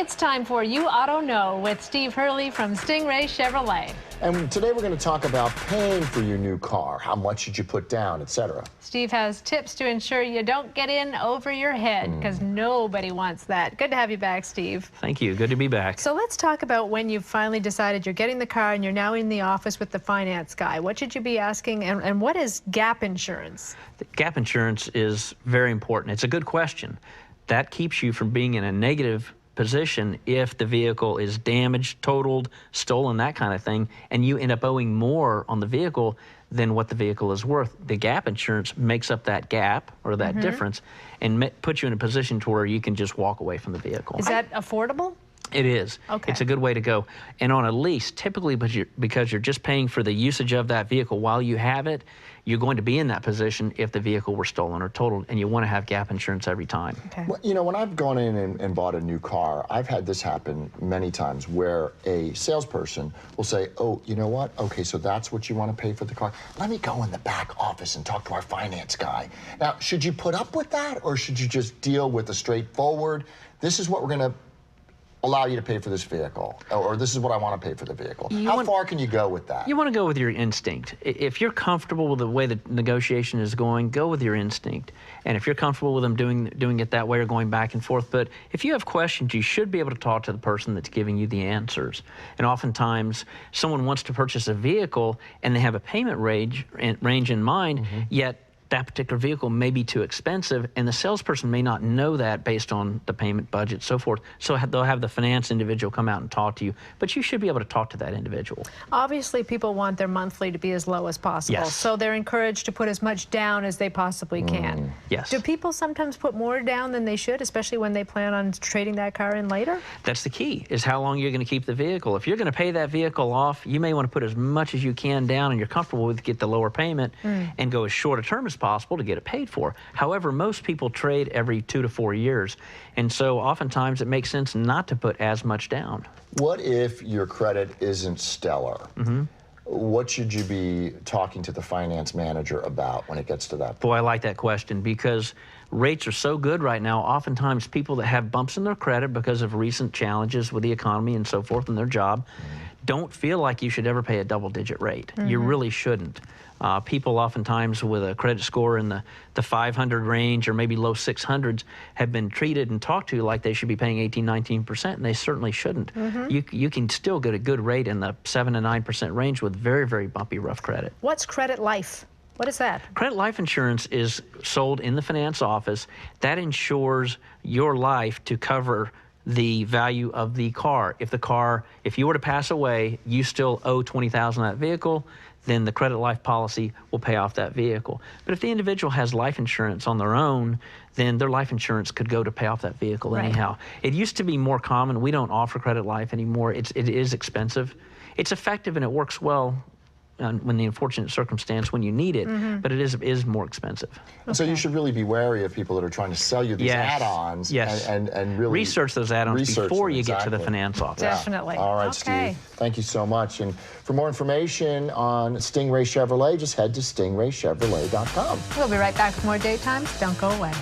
It's time for You Auto Know with Steve Hurley from Stingray Chevrolet. And today we're going to talk about paying for your new car. How much should you put down, etc. Steve has tips to ensure you don't get in over your head, because nobody wants that. Good to have you back, Steve. Thank you. Good to be back. So let's talk about when you've finally decided you're getting the car and you're now in the office with the finance guy. What should you be asking, and what is gap insurance? Gap insurance is very important. It's a good question. That keeps you from being in a negative position if the vehicle is damaged, totaled, stolen, that kind of thing, and you end up owing more on the vehicle than what the vehicle is worth. The gap insurance makes up that gap or that difference and puts you in a position to where you can just walk away from the vehicle. Is that affordable? It is. Okay. It's a good way to go. And on a lease, typically because you're just paying for the usage of that vehicle while you have it, you're going to be in that position if the vehicle were stolen or totaled, and you want to have gap insurance every time. Okay. Well, you know, when I've gone in and bought a new car, I've had this happen many times where a salesperson will say, oh, you know what? Okay, so that's what you want to pay for the car? Let me go in the back office and talk to our finance guy. Now, should you put up with that, or should you just deal with a straightforward, this is what we're going to allow you to pay for this vehicle, or this is what I want to pay for the vehicle? How far can you go with that? You want to go with your instinct. If you're comfortable with the way the negotiation is going, go with your instinct. And if you're comfortable with them doing it that way or going back and forth, but if you have questions, you should be able to talk to the person that's giving you the answers. And oftentimes, someone wants to purchase a vehicle and they have a payment range in mind, yet that particular vehicle may be too expensive, and the salesperson may not know that based on the payment budget, so forth. So they'll have the finance individual come out and talk to you, but you should be able to talk to that individual. Obviously, people want their monthly to be as low as possible, Yes. so they're encouraged to put as much down as they possibly can. Yes. Do people sometimes put more down than they should, especially when they plan on trading that car in later? That's the key, is how long you're going to keep the vehicle. If you're going to pay that vehicle off, you may want to put as much as you can down and you're comfortable with, get the lower payment, and go as short a term as possible to get it paid for. However, most people trade every 2 to 4 years, and so oftentimes it makes sense not to put as much down. What if your credit isn't stellar? What should you be talking to the finance manager about when it gets to that point? Boy, I like that question, because rates are so good right now. Oftentimes people that have bumps in their credit because of recent challenges with the economy and so forth in their job don't feel like you should ever pay a double-digit rate. You really shouldn't. People oftentimes with a credit score in the 500 range or maybe low 600s have been treated and talked to like they should be paying 18–19%, and they certainly shouldn't. You can still get a good rate in the 7 to 9% range with very, very bumpy, rough credit. What's Credit Life? What is that? Credit life insurance is sold in the finance office. That insures your life to cover the value of the car. If you were to pass away, you still owe $20,000 on that vehicle, then the credit life policy will pay off that vehicle. But if the individual has life insurance on their own, then their life insurance could go to pay off that vehicle anyhow. It used to be more common. We don't offer credit life anymore. It is expensive. It's effective and it works well when the unfortunate circumstance when you need it, but it is more expensive. So you should really be wary of people that are trying to sell you these add-ons and really research those add-ons before you get to the finance office. Definitely. All right, Steve. Thank you so much. And for more information on Stingray Chevrolet, just head to stingraychevrolet.com. We'll be right back with more Daytimes. Don't go away.